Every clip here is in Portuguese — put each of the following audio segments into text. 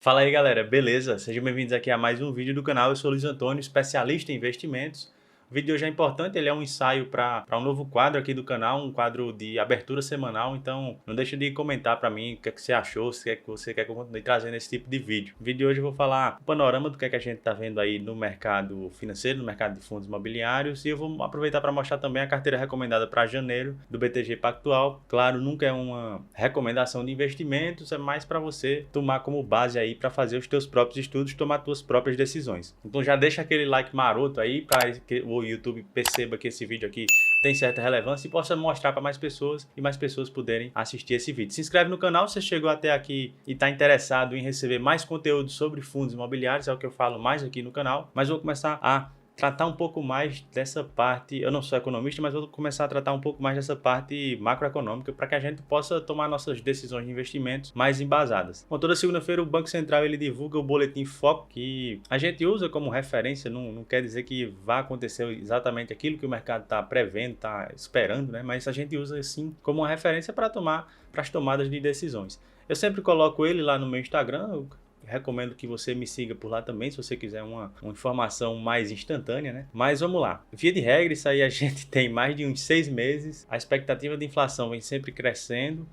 Fala aí galera, beleza? Sejam bem-vindos aqui a mais um vídeo do canal. Eu sou o Luiz Antônio, especialista em investimentos. O vídeo de hoje é importante, ele é um ensaio para um novo quadro aqui do canal, um quadro de abertura semanal, então não deixa de comentar para mim o que é que você achou, se é que você quer que eu continue trazendo esse tipo de vídeo. No vídeo de hoje eu vou falar o panorama do que é que a gente está vendo aí no mercado financeiro, no mercado de fundos imobiliários, e eu vou aproveitar para mostrar também a carteira recomendada para janeiro do BTG Pactual. Claro, nunca é uma recomendação de investimentos, é mais para você tomar como base aí para fazer os teus próprios estudos, tomar suas próprias decisões. Então já deixa aquele like maroto aí para que o YouTube perceba que esse vídeo aqui tem certa relevância e possa mostrar para mais pessoas e mais pessoas poderem assistir esse vídeo. Se inscreve no canal se você chegou até aqui e está interessado em receber mais conteúdo sobre fundos imobiliários, é o que eu falo mais aqui no canal, mas vou começar a tratar um pouco mais dessa parte. Eu não sou economista, mas vou começar a tratar um pouco mais dessa parte macroeconômica para que a gente possa tomar nossas decisões de investimentos mais embasadas. Bom, toda segunda-feira o Banco Central ele divulga o boletim Foco, que a gente usa como referência, não quer dizer que vá acontecer exatamente aquilo que o mercado está prevendo, está esperando, né? Mas a gente usa assim como uma referência para as tomadas de decisões. Eu sempre coloco ele lá no meu Instagram. Recomendo que você me siga por lá também, se você quiser uma informação mais instantânea, né? Mas vamos lá. Via de regra, isso aí a gente tem mais de uns 6 meses. A expectativa de inflação vem sempre crescendo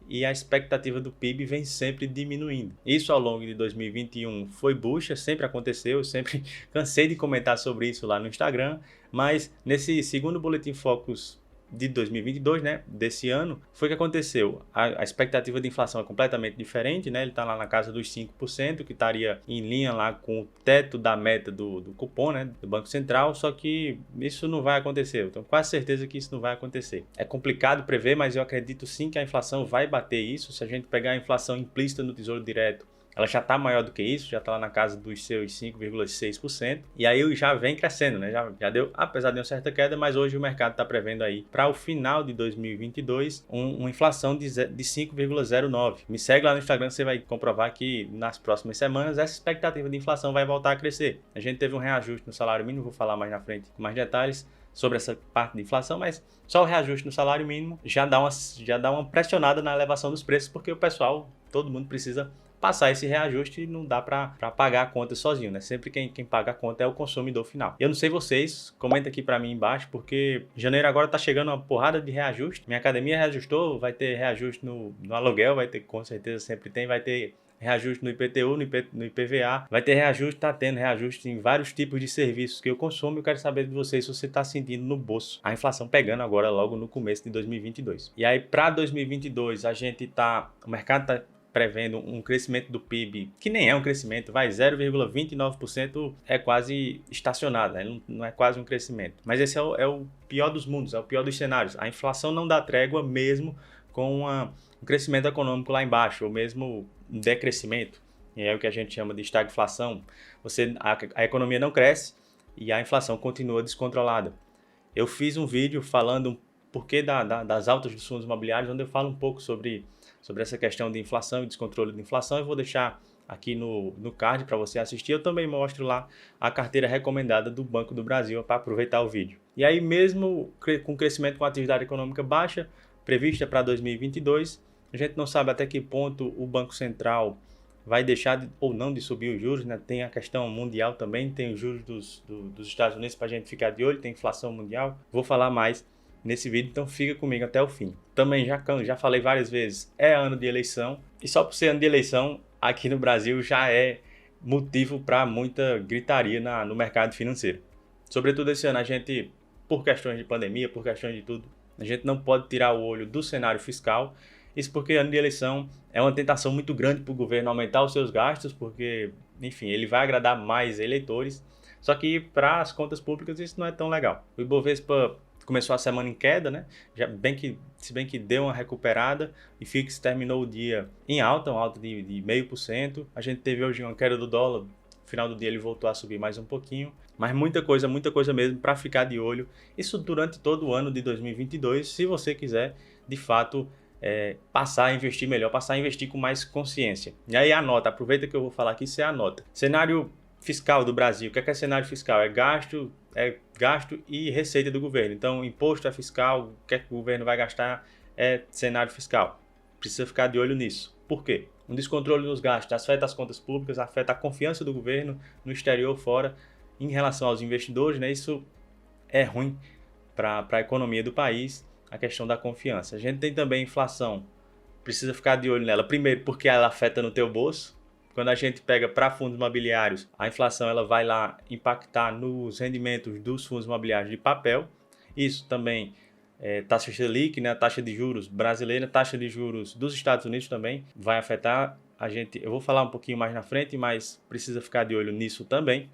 e a expectativa do PIB vem sempre diminuindo. Isso ao longo de 2021 foi bucha, sempre aconteceu, eu sempre cansei de comentar sobre isso lá no Instagram, mas nesse segundo Boletim Focus de 2022, né, desse ano, foi que aconteceu. A expectativa de inflação é completamente diferente, né? Ele está lá na casa dos 5%, que estaria em linha lá com o teto da meta do cupom, né, do Banco Central, só que isso não vai acontecer. Eu tenho quase certeza que isso não vai acontecer. É complicado prever, mas eu acredito sim que a inflação vai bater isso. Se a gente pegar a inflação implícita no Tesouro Direto, ela já está maior do que isso, já está lá na casa dos seus 5,6%, e aí já vem crescendo, né? Já deu, apesar de uma certa queda, mas hoje o mercado está prevendo aí para o final de 2022 uma inflação de 5,09%. Me segue lá no Instagram, você vai comprovar que nas próximas semanas essa expectativa de inflação vai voltar a crescer. A gente teve um reajuste no salário mínimo, vou falar mais na frente com mais detalhes sobre essa parte de inflação, mas só o reajuste no salário mínimo já dá uma pressionada na elevação dos preços, porque o pessoal, todo mundo precisa passar esse reajuste e não dá para pagar a conta sozinho, né? Sempre quem paga a conta é o consumidor final. Eu não sei vocês, comenta aqui para mim embaixo, porque janeiro agora tá chegando uma porrada de reajuste. Minha academia reajustou, vai ter reajuste no aluguel, vai ter, com certeza sempre tem, vai ter reajuste no IPTU, no IPVA, vai ter reajuste, tá tendo reajuste em vários tipos de serviços que eu consumo. Eu quero saber de vocês se você está sentindo no bolso a inflação pegando agora logo no começo de 2022. E aí para 2022 o mercado tá prevendo um crescimento do PIB, que nem é um crescimento, vai 0,29%, é quase estacionado, né? Não é quase um crescimento. Mas esse é o pior dos mundos, é o pior dos cenários. A inflação não dá trégua mesmo com um crescimento econômico lá embaixo, ou mesmo um decrescimento, é o que a gente chama de estagflação. A economia não cresce e a inflação continua descontrolada. Eu fiz um vídeo falando um porquê das altas dos fundos imobiliários, onde eu falo um pouco sobre essa questão de inflação e descontrole de inflação. Eu vou deixar aqui no card para você assistir. Eu também mostro lá a carteira recomendada do Banco do Brasil para aproveitar o vídeo. E aí, mesmo com crescimento com atividade econômica baixa, prevista para 2022, a gente não sabe até que ponto o Banco Central vai deixar ou não de subir os juros, né? Tem a questão mundial também, tem os juros dos Estados Unidos para a gente ficar de olho, tem inflação mundial. Vou falar mais nesse vídeo, então fica comigo até o fim. Também já falei várias vezes, é ano de eleição, e só por ser ano de eleição, aqui no Brasil já é motivo para muita gritaria no mercado financeiro. Sobretudo esse ano, a gente, por questões de pandemia, por questões de tudo, a gente não pode tirar o olho do cenário fiscal. Isso porque ano de eleição é uma tentação muito grande para o governo aumentar os seus gastos, porque, enfim, ele vai agradar mais eleitores. Só que para as contas públicas isso não é tão legal. O Ibovespa começou a semana em queda, né? Se bem que deu uma recuperada, e FIX terminou o dia em alta, uma alta de 0,5%. A gente teve hoje uma queda do dólar, no final do dia ele voltou a subir mais um pouquinho, mas muita coisa mesmo para ficar de olho. Isso durante todo o ano de 2022, se você quiser, de fato, passar a investir melhor, passar a investir com mais consciência. E aí anota, aproveita que eu vou falar aqui, você anota. Cenário fiscal do Brasil, o que é cenário fiscal? É gasto e receita do governo. Então, imposto é fiscal, o que é que o governo vai gastar é cenário fiscal. Precisa ficar de olho nisso. Por quê? Um descontrole nos gastos afeta as contas públicas, afeta a confiança do governo no exterior, fora, em relação aos investidores, né? Isso é ruim para a economia do país, a questão da confiança. A gente tem também inflação, precisa ficar de olho nela. Primeiro, porque ela afeta no teu bolso. Quando a gente pega para fundos imobiliários, a inflação ela vai lá impactar nos rendimentos dos fundos imobiliários de papel. Isso também taxa Selic, né, a taxa de juros brasileira, taxa de juros dos Estados Unidos também vai afetar a gente. Eu vou falar um pouquinho mais na frente, mas precisa ficar de olho nisso também.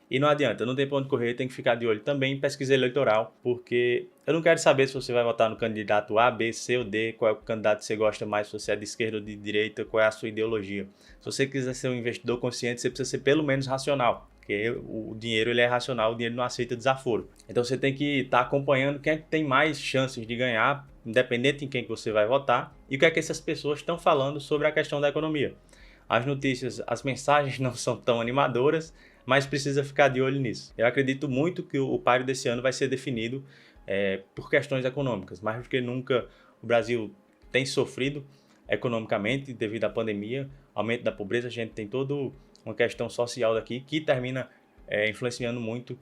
E não adianta, não tem pra onde correr, tem que ficar de olho também em pesquisa eleitoral, porque eu não quero saber se você vai votar no candidato A, B, C ou D, qual é o candidato que você gosta mais, se você é de esquerda ou de direita, qual é a sua ideologia. Se você quiser ser um investidor consciente, você precisa ser pelo menos racional, porque o dinheiro ele é racional, o dinheiro não aceita desaforo. Então você tem que estar acompanhando quem é que tem mais chances de ganhar, independente em quem que você vai votar, e o que é que essas pessoas estão falando sobre a questão da economia. As notícias, as mensagens não são tão animadoras, mas precisa ficar de olho nisso. Eu acredito muito que o páreo desse ano vai ser definido por questões econômicas. Mais do que nunca, o Brasil tem sofrido economicamente devido à pandemia, aumento da pobreza. A gente tem toda uma questão social daqui que termina influenciando muito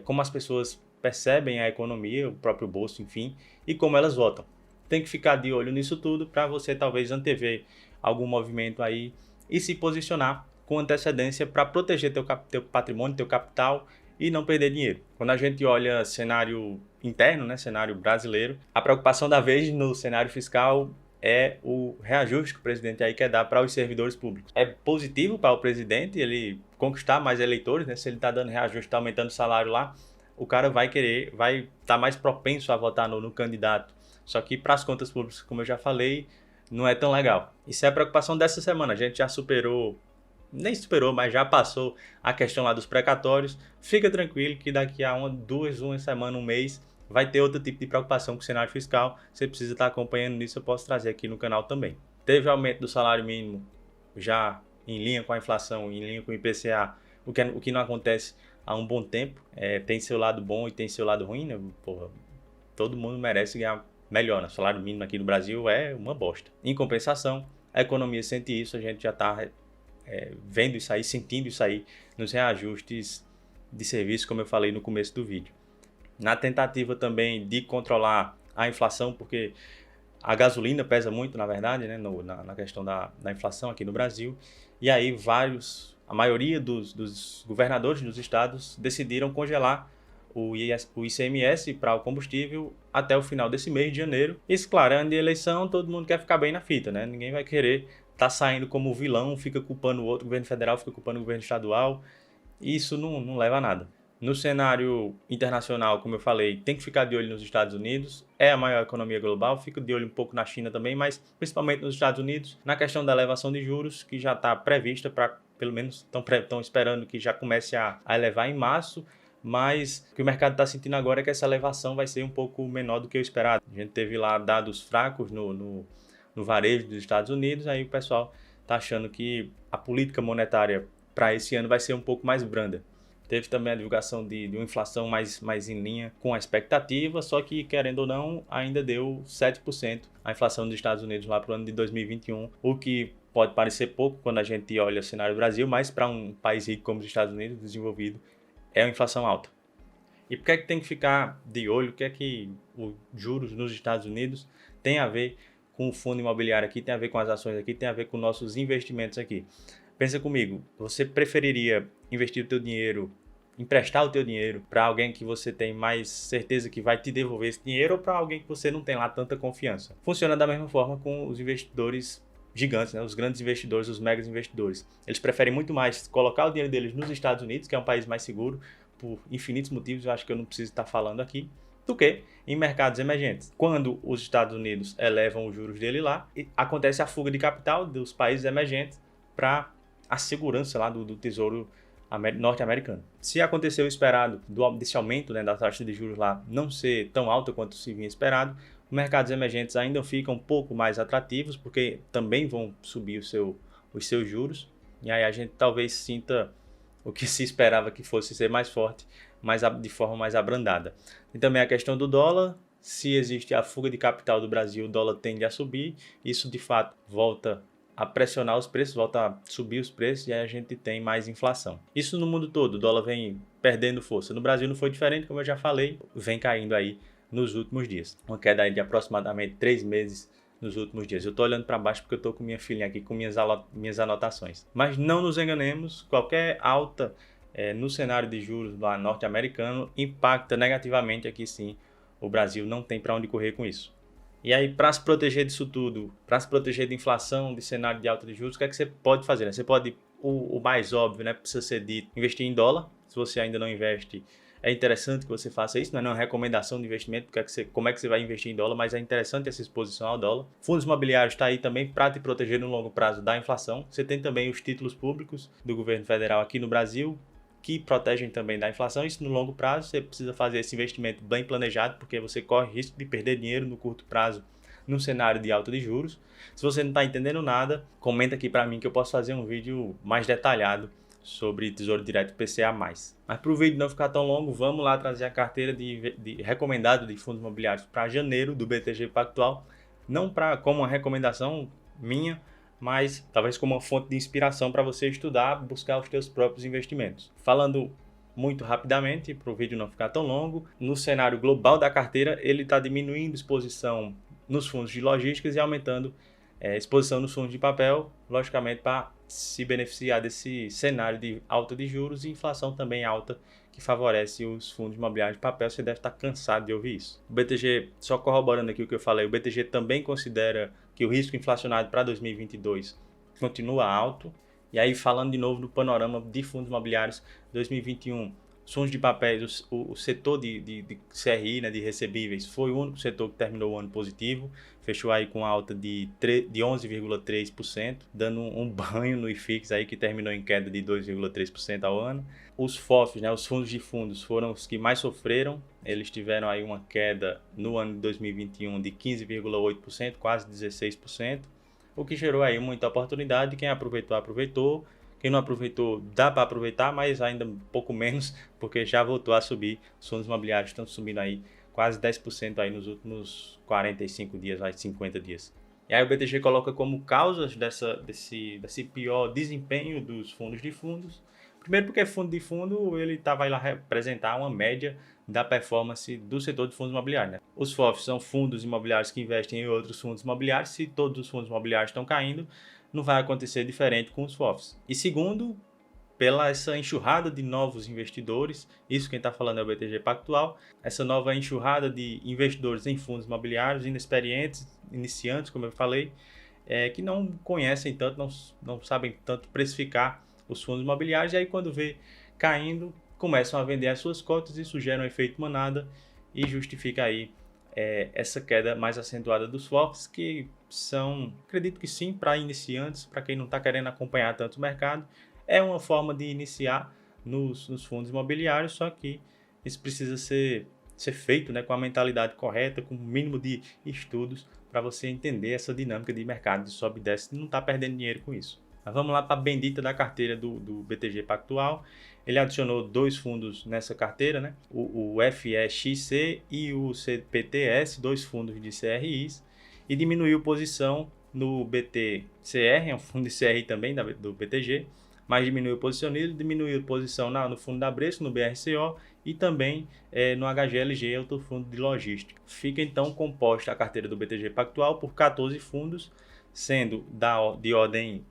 como as pessoas percebem a economia, o próprio bolso, enfim, e como elas votam. Tem que ficar de olho nisso tudo para você talvez antever algum movimento aí e se posicionar com antecedência para proteger teu patrimônio, teu capital e não perder dinheiro. Quando a gente olha cenário interno, né, cenário brasileiro, a preocupação da vez no cenário fiscal é o reajuste que o presidente aí quer dar para os servidores públicos. É positivo para o presidente ele conquistar mais eleitores, né? Se ele está dando reajuste, está aumentando o salário lá, o cara vai estar mais propenso a votar no candidato. Só que para as contas públicas, como eu já falei, não é tão legal. Isso é a preocupação dessa semana. A gente já nem superou, mas já passou a questão lá dos precatórios. Fica tranquilo que daqui a uma semana, um mês, vai ter outro tipo de preocupação com o cenário fiscal. Você precisa estar acompanhando isso, eu posso trazer aqui no canal também. Teve aumento do salário mínimo já em linha com a inflação, em linha com o IPCA, o que não acontece há um bom tempo. Tem seu lado bom e tem seu lado ruim, né? Porra, todo mundo merece ganhar melhor, né? O salário mínimo aqui no Brasil é uma bosta. Em compensação, a economia sente isso, a gente já está vendo isso aí, sentindo isso aí nos reajustes de serviço, como eu falei no começo do vídeo. Na tentativa também de controlar a inflação, porque a gasolina pesa muito, na verdade, né, na questão da inflação aqui no Brasil, e aí a maioria dos governadores dos estados decidiram congelar o ICMS para o combustível até o final desse mês de janeiro. Isso, claro, é ano de eleição, todo mundo quer ficar bem na fita, né? Ninguém vai querer tá saindo como vilão, fica culpando o outro, o governo federal fica culpando o governo estadual, e isso não leva a nada. No cenário internacional, como eu falei, tem que ficar de olho nos Estados Unidos, é a maior economia global, fica de olho um pouco na China também, mas principalmente nos Estados Unidos, na questão da elevação de juros, que já está prevista para, pelo menos estão esperando que já comece a elevar em março, mas o que o mercado está sentindo agora é que essa elevação vai ser um pouco menor do que o esperado. A gente teve lá dados fracos no varejo dos Estados Unidos, aí o pessoal está achando que a política monetária para esse ano vai ser um pouco mais branda. Teve também a divulgação de uma inflação mais em linha com a expectativa, só que, querendo ou não, ainda deu 7% a inflação dos Estados Unidos lá para o ano de 2021, o que pode parecer pouco quando a gente olha o cenário do Brasil, mas para um país rico como os Estados Unidos, desenvolvido, é uma inflação alta. E por que é que tem que ficar de olho? O que é que os juros nos Estados Unidos tem a ver com o fundo imobiliário aqui, tem a ver com as ações aqui, tem a ver com nossos investimentos aqui? Pensa comigo, você preferiria investir o teu dinheiro, emprestar o teu dinheiro para alguém que você tem mais certeza que vai te devolver esse dinheiro ou para alguém que você não tem lá tanta confiança? Funciona da mesma forma com os investidores gigantes, né? Os grandes investidores, os megas investidores. Eles preferem muito mais colocar o dinheiro deles nos Estados Unidos, que é um país mais seguro, por infinitos motivos, eu acho que eu não preciso estar falando aqui, do que em mercados emergentes. Quando os Estados Unidos elevam os juros dele lá, acontece a fuga de capital dos países emergentes para a segurança lá do tesouro norte-americano. Se acontecer o esperado desse aumento, né, da taxa de juros lá não ser tão alta quanto se vinha esperado, os mercados emergentes ainda ficam um pouco mais atrativos, porque também vão subir os seus juros, e aí a gente talvez sinta o que se esperava que fosse ser mais forte, mas de forma mais abrandada. E também a questão do dólar, se existe a fuga de capital do Brasil, o dólar tende a subir, isso de fato volta a pressionar os preços, volta a subir os preços e aí a gente tem mais inflação. Isso no mundo todo, o dólar vem perdendo força. No Brasil não foi diferente, como eu já falei, vem caindo aí nos últimos dias. Uma queda aí de aproximadamente 3 meses nos últimos dias. Eu estou olhando para baixo porque eu estou com minha filhinha aqui com minhas anotações. Mas não nos enganemos, qualquer alta no cenário de juros lá norte-americano impacta negativamente aqui sim. O Brasil não tem para onde correr com isso. E aí, para se proteger disso tudo, para se proteger de inflação, de cenário de alta de juros, o que é que você pode fazer? Né? Você pode, o mais óbvio, né, precisa ser dito, investir em dólar. Se você ainda não investe, é interessante que você faça isso. Não é uma recomendação de investimento, porque como é que você vai investir em dólar, mas é interessante essa exposição ao dólar. Fundos imobiliários está aí também para te proteger no longo prazo da inflação. Você tem também os títulos públicos do governo federal aqui no Brasil, que protegem também da inflação. Isso no longo prazo, você precisa fazer esse investimento bem planejado, porque você corre risco de perder dinheiro no curto prazo no cenário de alta de juros. Se você não está entendendo nada, comenta aqui para mim que eu posso fazer um vídeo mais detalhado sobre Tesouro Direto PCA+. Mas para o vídeo não ficar tão longo, vamos lá trazer a carteira de recomendado de fundos imobiliários para janeiro do BTG Pactual, não como uma recomendação minha, mas talvez como uma fonte de inspiração para você estudar, buscar os seus próprios investimentos. Falando muito rapidamente, para o vídeo não ficar tão longo, no cenário global da carteira, ele está diminuindo exposição nos fundos de logísticas e aumentando exposição nos fundos de papel, logicamente para se beneficiar desse cenário de alta de juros e inflação também alta, que favorece os fundos imobiliários de papel. Você deve estar cansado de ouvir isso. O BTG, só corroborando aqui o que eu falei, o BTG também considera que o risco inflacionário para 2022 continua alto. E aí, falando de novo do panorama de fundos imobiliários 2021, os fundos de papéis, o setor de CRI, né, de recebíveis, foi o único setor que terminou o ano positivo, fechou aí com alta de 11,3%, dando um banho no IFIX aí, que terminou em queda de 2,3% ao ano. Os FOFs, né, os fundos de fundos, foram os que mais sofreram. Eles tiveram aí uma queda no ano de 2021 de 15,8%, quase 16%, o que gerou aí muita oportunidade. Quem aproveitou, aproveitou. Quem não aproveitou, dá para aproveitar, mas ainda um pouco menos, porque já voltou a subir. Os fundos imobiliários estão subindo aí quase 10% aí nos últimos 45 dias, 50 dias. E aí o BTG coloca como causas desse pior desempenho dos fundos de fundos. Primeiro porque fundo de fundo, ele vai lá representar uma média da performance do setor de fundos imobiliários. Né? Os FOFs são fundos imobiliários que investem em outros fundos imobiliários. Se todos os fundos imobiliários estão caindo, não vai acontecer diferente com os FOFs. E segundo, pela essa enxurrada de novos investidores, isso quem está falando é o BTG Pactual, essa nova enxurrada de investidores em fundos imobiliários, inexperientes, iniciantes, como eu falei, que não conhecem tanto, não sabem tanto precificar os fundos imobiliários, e aí quando vê caindo, começam a vender as suas cotas, e isso gera um efeito manada e justifica aí essa queda mais acentuada dos FOFs, que são, acredito que sim, para iniciantes, para quem não está querendo acompanhar tanto o mercado, é uma forma de iniciar nos fundos imobiliários, só que isso precisa ser feito, né, com a mentalidade correta, com o mínimo de estudos, para você entender essa dinâmica de mercado de sobe e desce e não estar perdendo dinheiro com isso. Mas vamos lá para a bendita da carteira do BTG Pactual. Ele adicionou 2 fundos nessa carteira, né? O FEXC e o CPTS, 2 fundos de CRIs, e diminuiu posição no BTCR, é um fundo de CRI também do BTG, mas diminuiu posição nele, diminuiu posição no fundo da Bresco, no BRCO, e também no HGLG, outro fundo de logística. Fica então composta a carteira do BTG Pactual por 14 fundos, sendo de ordem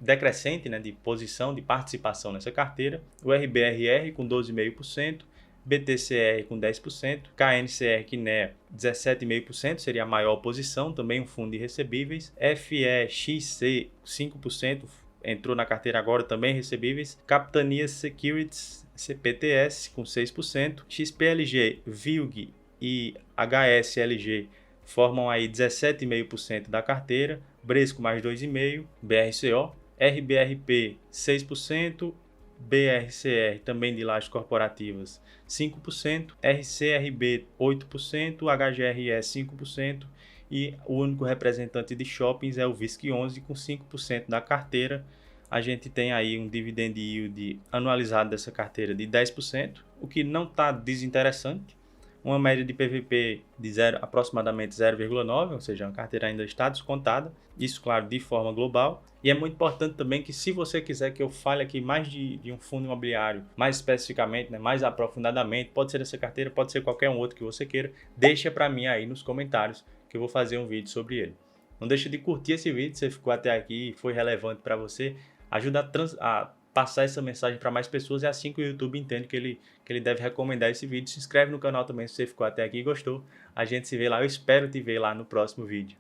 decrescente, né, de posição, de participação nessa carteira, o RBRR com 12,5%, BTCR com 10%, KNCR KNE 17,5%, seria a maior posição, também um fundo de recebíveis, FEXC 5%, entrou na carteira agora também recebíveis, Capitania Securities CPTS com 6%, XPLG, VILG e HSLG formam aí 17,5% da carteira, Bresco mais 2,5%, BRCO, RBRP 6%, BRCR também de lajes corporativas 5%, RCRB 8%, HGRE 5% e o único representante de shoppings é o VISC 11 com 5% da carteira. A gente tem aí um dividend yield anualizado dessa carteira de 10%, o que não está desinteressante, uma média de PVP de aproximadamente 0,9, ou seja, uma carteira ainda está descontada, isso, claro, de forma global. E é muito importante também que, se você quiser que eu fale aqui mais de um fundo imobiliário, mais especificamente, né, mais aprofundadamente, pode ser essa carteira, pode ser qualquer um outro que você queira, deixa para mim aí nos comentários que eu vou fazer um vídeo sobre ele. Não deixa de curtir esse vídeo, se você ficou até aqui e foi relevante para você, ajuda a passar essa mensagem para mais pessoas, é assim que o YouTube entende que ele deve recomendar esse vídeo. Se inscreve no canal também se você ficou até aqui e gostou. A gente se vê lá, eu espero te ver lá no próximo vídeo.